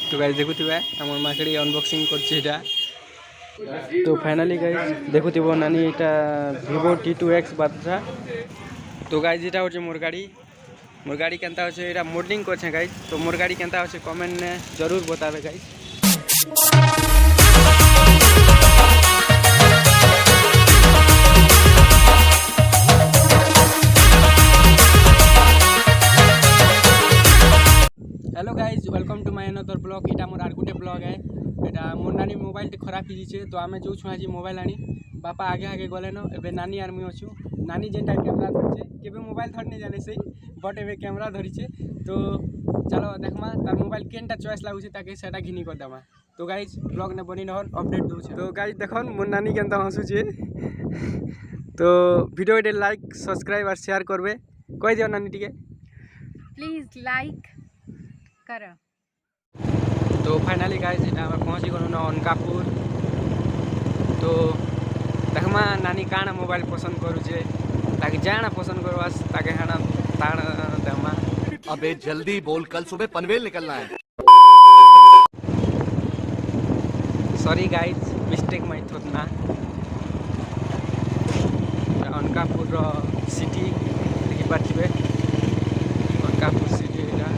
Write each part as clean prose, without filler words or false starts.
तो गाइस देखुथिबा हमर माकड़ी अनबॉक्सिंग करछीटा। तो फाइनली गाइस देखुथिबो नानी एटा Vivo T2X बातसा। तो गाइस एटा होचे मोर गाड़ी केनता होचे एटा मॉडलिंग करछे गाइस। तो मोर गाड़ी केनता होचे कमेंट में जरूर बताबे guys. Hello guys welcome to my another blog. इटा मोर आर गुटे ब्लॉग है। एटा मोर नानी मोबाइल टी खराब ही छे तो आमे जो छु आज मोबाइल आनी बापा आगे आगे गले न एबे नानी आर मुई अछु। नानी जेनटा कैमरा धरछे केबे मोबाइल धर नहीं जाने सही बट एबे कैमरा धरिछे। तो चलो देखमा तार मोबाइल केनटा चॉइस लागुछे ताके सेटा घिनी कर देमा। तो गाइज ब्लॉग ने बनी रहन अपडेट दोछे। तो गाइज देखन मोर नानी केनता हसुछे। तो वीडियो के लाइक सब्सक्राइब और शेयर करबे कहि दियो नानी टिके प्लीज लाइक करो। तो फाइनली गाइस इटा हम पहुँची गलु न अनकापुर। तो देखमा नानी काना मोबाइल पसंद करूछे ताकि जाना पसंद करवास ताकि हाना ताण देमा। अबे जल्दी बोल कल सुबह पनवेल निकलना है। सॉरी गाइस मिस्टेक माय थोतना। अनकापुर सिटी देखि पाछबे अनकापुर सिटी एटा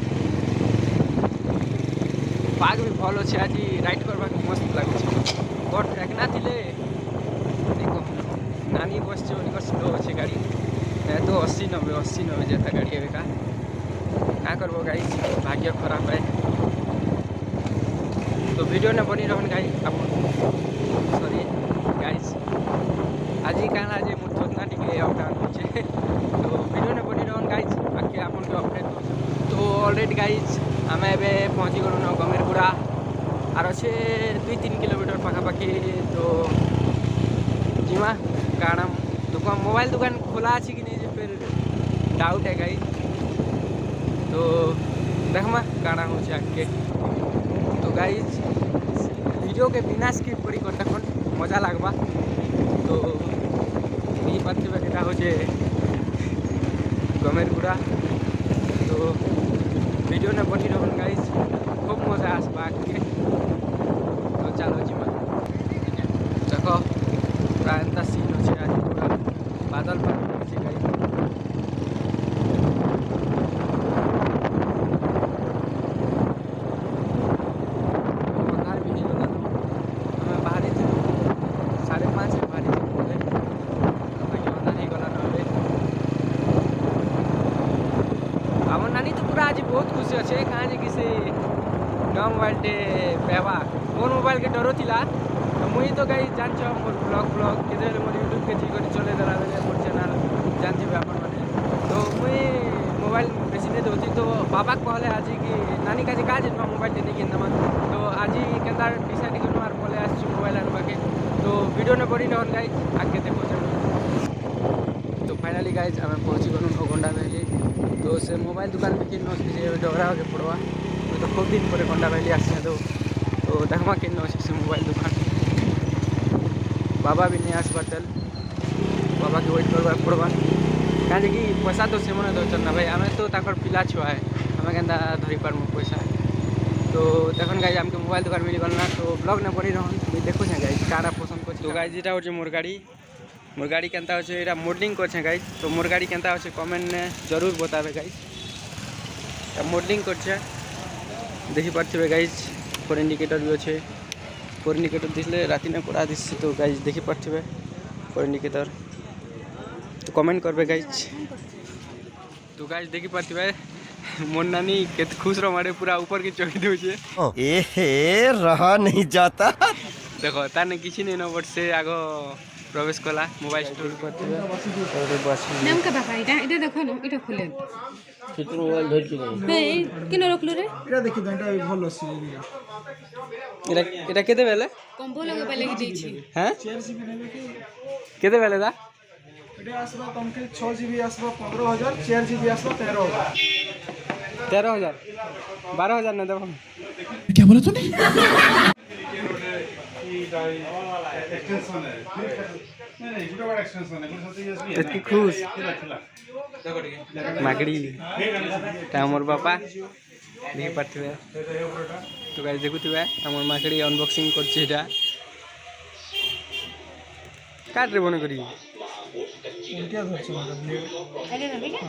पाग भी भल अच्छे आज राइड करवा मस्त लगुच बट एकना थिले देखो नानी बस स्लो अच्छे गाड़ी तो 80-90 जेता गाड़ी है क्या करबो गाइस भाग्य खराब है। तो वीडियो ने बनी रहन गाइस सॉरी गाइस आज काना आज मु थोतना टिके अपडाउन होचे। तो वीडियो ने बनी रहन गाइस बाकी आपन के अपडेट। तो ऑलरेडी गाइस आमे एबे पहुँची गलु न गमेरपुरा आर अच्छे 2-3 किलोमीटर पाखापाखि। तो जीमा काना दुकान मोबाइल दुकान खोला अच्छी कि नहीं फिर डाउट है गाइस। तो देखमा काना हो आगे। तो गाइस वीडियो के बिना स्किप करी कर देखन मजा लागबा। तो नहीं पत्ते बेटा हो गमेरपुरा। तो वीडियो ने बनी रहन गाइस खूब मजा आसबा आगे। तो चलो जीमा देखो पूरा एंता सीन अच्छे आज पूरा बादल पर अच्छे गाइस। भी नहीं लगा हमें बाहरी थे 5:30 बाहरी थे बोले नहीं गला ना आम नानी तो पूरा आज बहुत खुशी अच्छे कहाँ जे किसी नया मोबाइल टे पेवा मोर मोबाइल के डरो थिला। तो मुई तो गाई जान मोर ब्लॉग के मोर यूट्यूब के ठीक कर चले दरा बेले मोर चैनल जानती अपन मैंने। तो मुई मोबाइल बेसी नहीं दोती तो बाबा कहले आज कि नानी का का जे मोबाइल टे नहीं किनमा। तो आज केनता डिसाइड करनु आर बोले आज मोबाइल आनबा के। तो वीडियो ने बड़ी रहन गाई आगे देखो चलो। तो फाइनली गाइज आम पहुँची गलु गोंडा वैली। तो से मोबाइल दुकान में किन डरा के पड़वा तो खूब दिन पर गोंडा वैली आसे। तो देखमा किन से मोबाइल दुकान बाबा भी नहीं आस पातल बाबा के वेट करवा पड़वा कहीं कि पैसा तो से मन दौचन ना भाई आम तो पिला छुआ है हमें केन्ता धरी पार्मु पैसा। तो देखन गाइज आमके मोबाइल दुकान मिल गल ना। तो ब्लॉग ने पड़ी रहन देखो गाइज कारा पसंद कर। तो गाइज एटा हो मोर गाड़ी केनता होचे एटा मॉडलिंग करछे गाइज। तो मोर गाड़ी केनता होचे कमेंट में जरूर बताबे गाइज। मॉडलिंग करछे देखि पारथिबे गाइज फोर इंडिकेटर भी अच्छे फोर इंडिकेटर दिसले राति ने पड़ा दिस। तो गाइज देखि पारथिबे फोर इंडिकेटर। तो कमेंट करबे गाइज। तो गाइज देखि पारथिबे मोर नानी केत खुश रो मारे पूरा ऊपर की चढ़ी देउछे। एहे रहा नहीं जाता। देखो ताने किछि नै न बट से आगो प्रवेश कला मोबाइल स्टोर करथिबे और बस नाम का बाबा इटा देखो न इटा खुले चित्र मोबाइल धर के ए किन रखलु रे इटा देखि दंटा भलो सी एटा केते बेले कॉम्बो लगे पहले ही दै छी हैं 4 जीबी नेबे के केते बेले दा इटा आसबा तुमके 6 जीबी आसबा 15000 4 जीबी आसबा 13000 12000 न देबो। क्या बोला तूने एक्सटेंशन है नहीं गुड बार एक्सटेंशन है गुड सती एसबी इतनी खुश मागड़ी मोर बापा नहीं पार्थिबे तो गाइस देखुथिबा हमर माकड़ी अनबॉक्सिंग करछि एटा काट रे बन करी उल्टिया धरछ मतलब ब्लेड आगे धरबे क्या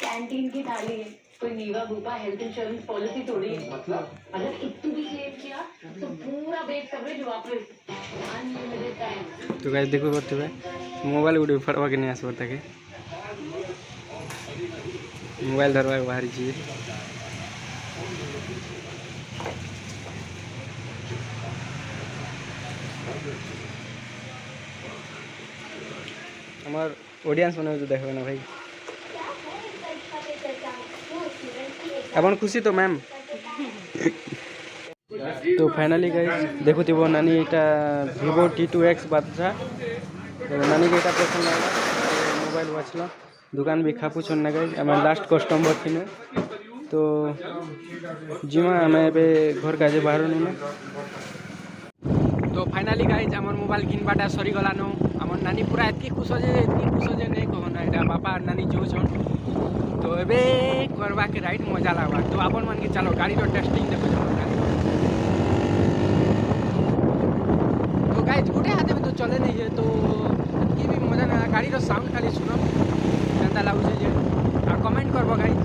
कैंटीन की थाली है कोई नीवा भूपा हेल्थ इंश्योरेंस पॉलिसी थोड़ी है मतलब अगर इतनी भी क्लेम किया तो पूरा बेस कवरेज वापस अनलिमिटेड टाइम। तो गाइस देखो करथिबा मोबाइल गुडे फड़वा के नहीं आसबर ताके मोबाइल धरवा बाहर छी हमार ऑडियंस बने तो देखबे ना भाई अपन खुशी तो मैम तो फाइनली गाइस देखुथिबो नानी एटा Vivo T2X बादशा तो नानी के एटा पसंद आइला मोबाइल वाचला दुकान भी खापु छन ना गाइस हम लास्ट कस्टमर थिने तो जिमा हमें बे घर काजे बाहर नुने तो फाइनली गाइस हमर मोबाइल किनबाटा सरी गलानो हमर नानी पूरा एतकी खुश हो जे नहीं कहना एटा पापा नानी जो छन तो एबे करवा के राइट मजा लागबा तो आपन मन के चलो गाड़ी रो टेस्टिंग देखो तो गाइस गुटे हाथे में तो चले नहीं है तो की भी मजा ना गाड़ी रो साउंड खाली सुनो केंता लागु छे जे आ कमेंट करबो गाइस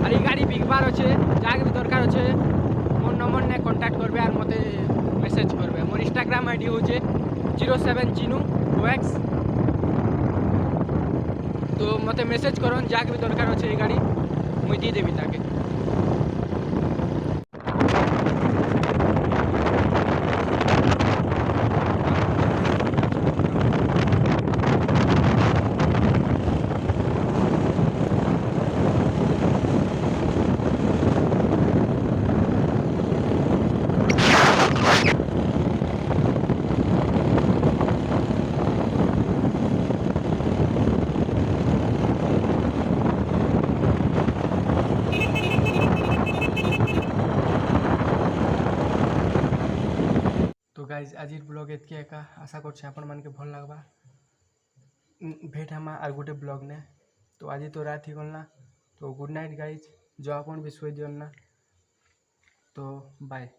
अरे गाड़ी बिकबार अछि जाके भी दरकार अछि मोर नंबर ने कांटेक्ट करबे आर मते मेसेज करबे मोर इंस्टाग्राम आईडी हो जे 07chinu2x तो मते मेसेज करन जाके भी दरकार अछि गाड़ी मुई दी देबी ताके गाइज आज ब्लॉग एतके एका आशा करछे आपण मान के भल लागबा भेट हमा आर गोटे ब्लॉग ने तो आज तो रात ही गलना तो गुड नाइट गाइज जो आपण भी सोई दियन ना तो बाय।